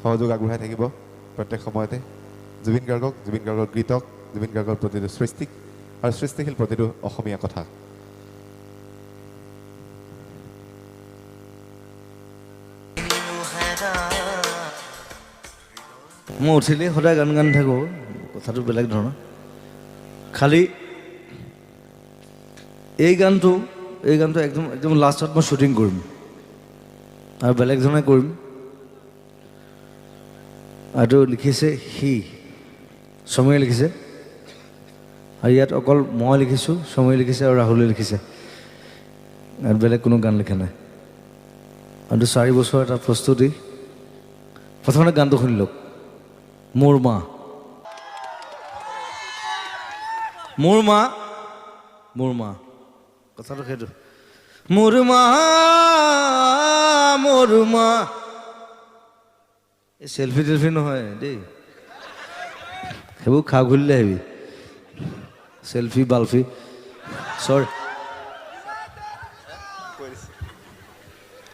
সহযোগ আগবঢ়াই থাকিব প্ৰত্যেক সময়তে জুবিন গাৰ্গক জুবিন গাৰ্গৰ গীতক জুবিন গাৰ্গৰ প্ৰতিটো সৃষ্টিক আৰু সৃষ্টিশীল প্ৰতিটো অসমীয়া কথা মই উঠিলেই সদায় গান গান থাকোঁ কথাটো বেলেগ ধৰণৰ খালি এই গানটো একদম একদম লাষ্টত মই শ্বুটিং কৰিম আৰু বেলেগ ধৰণে কৰিম আৰু লিখিছে সি সময়ে লিখিছে আৰু ইয়াত অকল মই লিখিছোঁ সময়ে লিখিছে আৰু ৰাহুলে লিখিছে আৰু বেলেগ কোনো গান লিখা নাই আৰু 4 বছৰ এটা প্ৰস্তুতি প্ৰথমতে গানটো শুনি লওক মোৰ মা কথাটো সেইটো মোৰ মা এই চেলফি টেলফি নহয় দেই সেইবোৰ খা ঘুলিলে আহিবি চেলফি বালফি চৰি